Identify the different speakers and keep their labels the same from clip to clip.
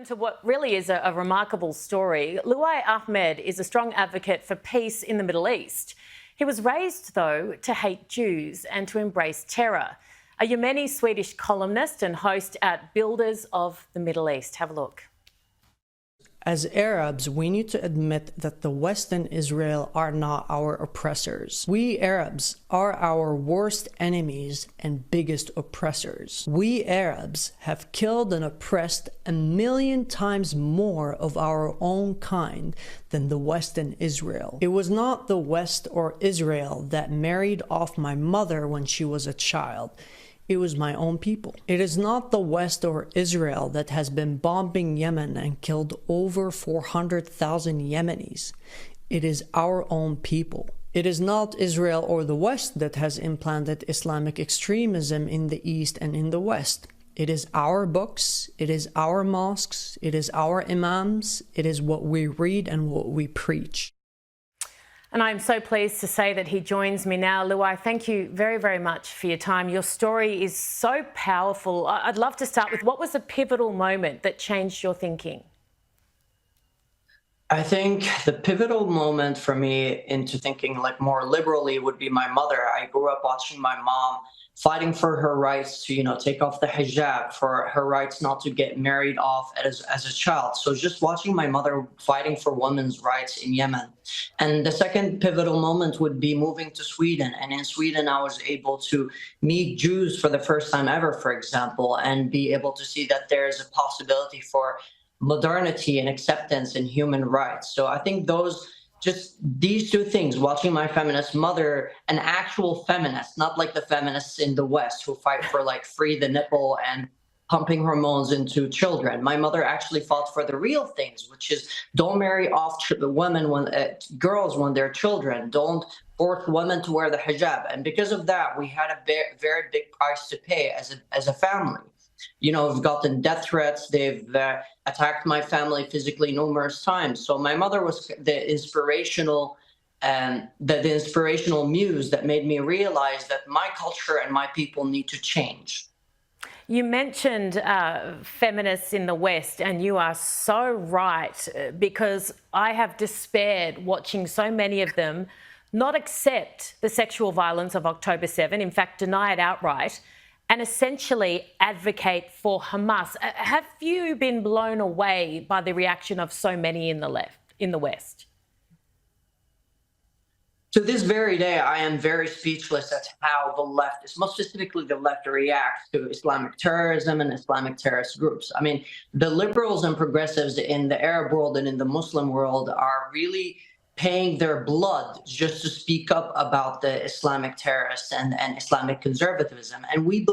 Speaker 1: To what really is a remarkable story. Luai Ahmed is a strong advocate for peace in the Middle East. He was raised, though, to hate Jews and to embrace terror. A Yemeni Swedish columnist and host at Builders of the Middle East. Have a look.
Speaker 2: As Arabs, we need to admit that the West and Israel are not our oppressors. We Arabs are our worst enemies and biggest oppressors. We Arabs have killed and oppressed 1,000,000 times more of our own kind than the West and Israel. It was not the West or Israel that married off my mother when she was a child. It was my own people. It is not the West or Israel that has been bombing Yemen and killed over 400,000 Yemenis. It is our own people. It is not Israel or the West that has implanted Islamic extremism in the East and in the West. It is our books, it is our mosques, it is our imams, it is what we read and what we preach.
Speaker 1: And I'm so pleased to say that he joins me now. Luai, thank you very, very much for your time. Your story is so powerful. I'd love to start with, what was a pivotal moment that changed your thinking?
Speaker 3: I think the pivotal moment for me into thinking like more liberally would be my mother. I grew up watching my mom fighting for her rights to, take off the hijab, for her rights not to get married off as a child. So just watching my mother fighting for women's rights in Yemen. And the second pivotal moment would be moving to Sweden. And in Sweden, I was able to meet Jews for the first time ever, for example, and be able to see that there's a possibility for modernity and acceptance and human rights. So I think just these two things, watching my feminist mother, an actual feminist, not like the feminists in the West who fight for like free the nipple and pumping hormones into children. My mother actually fought for the real things, which is don't marry off women girls when they're children. Don't force women to wear the hijab. And because of that, we had a very big price to pay as a family. We've gotten death threats. They've attacked my family physically numerous times. So my mother was the inspirational muse that made me realize that my culture and my people need to change.
Speaker 1: You mentioned feminists in the West, and you are so right, because I have despaired watching so many of them not accept the sexual violence of October 7, in fact, deny it outright, and essentially advocate for Hamas. Have you been blown away by the reaction of so many in the West?
Speaker 3: To this very day, I am very speechless at how the left, most specifically the left, reacts to Islamic terrorism and Islamic terrorist groups. I mean, the liberals and progressives in the Arab world and in the Muslim world are really paying their blood just to speak up about the Islamic terrorists and Islamic conservatism. And we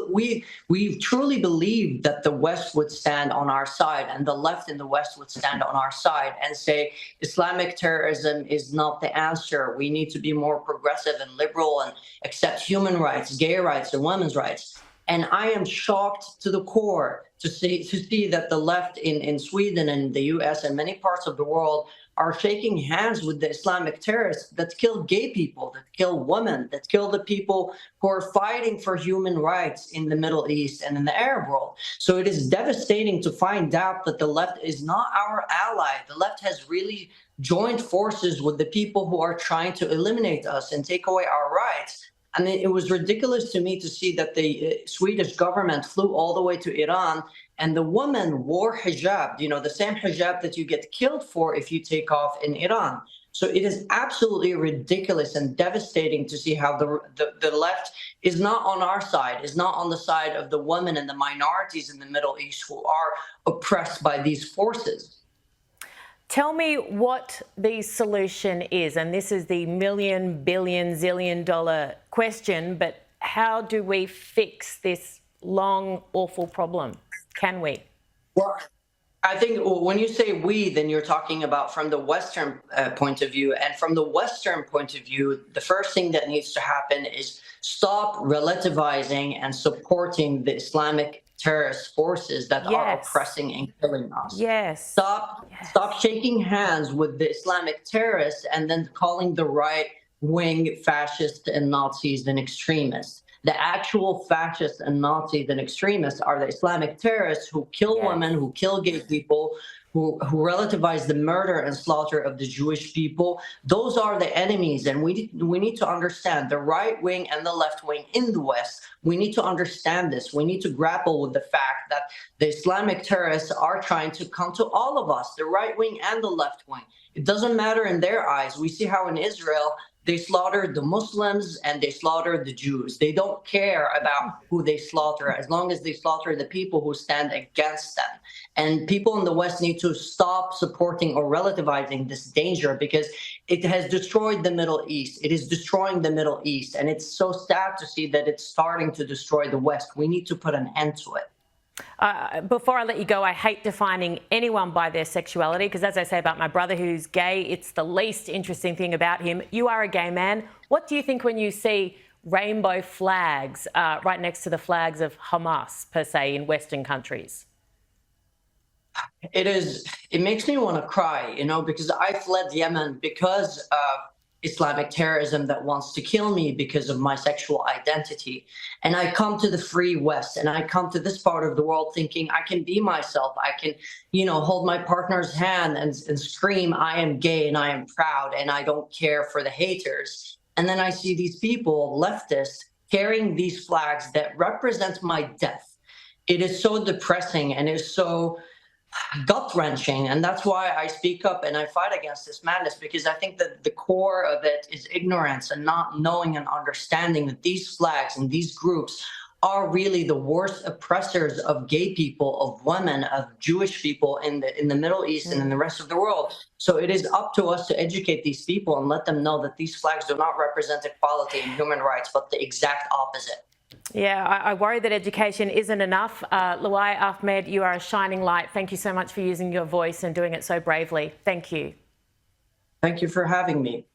Speaker 3: truly believe that the West would stand on our side, and the left in the West would stand on our side and say Islamic terrorism is not the answer. We need to be more progressive and liberal and accept human rights, gay rights, and women's rights. And I am shocked to the core to see that the left in Sweden and the US and many parts of the world are shaking hands with the Islamic terrorists that kill gay people, that kill women, that kill the people who are fighting for human rights in the Middle East and in the Arab world. So it is devastating to find out that the left is not our ally. The left has really joined forces with the people who are trying to eliminate us and take away our rights. I mean, it was ridiculous to me to see that the Swedish government flew all the way to Iran and the woman wore hijab, the same hijab that you get killed for if you take off in Iran. So it is absolutely ridiculous and devastating to see how the left is not on our side, is not on the side of the women and the minorities in the Middle East who are oppressed by these forces.
Speaker 1: Tell me what the solution is, and this is the million, billion, zillion dollar question, but how do we fix this long, awful problem? Can we?
Speaker 3: Well, I think when you say we, then you're talking about from the Western point of view. And from the Western point of view, the first thing that needs to happen is stop relativizing and supporting the Islamic terrorist forces that are oppressing and killing us.
Speaker 1: Yes.
Speaker 3: Stop shaking hands with the Islamic terrorists and then calling the right wing fascists and Nazis and extremists. The actual fascists and Nazis and extremists are the Islamic terrorists who kill women, who kill gay people, who relativize the murder and slaughter of the Jewish people. Those are the enemies, and we need to understand the right wing and the left wing in the West. We need to understand this. We need to grapple with the fact that the Islamic terrorists are trying to come to all of us, the right wing and the left wing. It doesn't matter in their eyes. We see how in Israel they slaughtered the Muslims and they slaughtered the Jews. They don't care about who they slaughter as long as they slaughter the people who stand against them. And people in the West need to stop supporting or relativizing this danger because it has destroyed the Middle East. It is destroying the Middle East. And it's so sad to see that it's starting to destroy the West. We need to put an end to it.
Speaker 1: Before I let you go, I hate defining anyone by their sexuality because, as I say about my brother who's gay, it's the least interesting thing about him. You are a gay man. What do you think when you see rainbow flags right next to the flags of Hamas, per se, in Western countries?
Speaker 3: It makes me want to cry, because I fled Yemen because of Islamic terrorism that wants to kill me because of my sexual identity. And I come to the free West and I come to this part of the world thinking I can be myself. I can, hold my partner's hand and scream, I am gay and I am proud and I don't care for the haters. And then I see these people, leftists, carrying these flags that represent my death. It is so depressing and it is so gut-wrenching, and that's why I speak up and I fight against this madness, because I think that the core of it is ignorance and not knowing and understanding that these flags and these groups are really the worst oppressors of gay people, of women, of Jewish people in the Middle East and in the rest of the world. So it is up to us to educate these people and let them know that these flags do not represent equality and human rights, but the exact opposite.
Speaker 1: Yeah, I worry that education isn't enough. Luai Ahmed, you are a shining light. Thank you so much for using your voice and doing it so bravely. Thank you.
Speaker 3: Thank you for having me.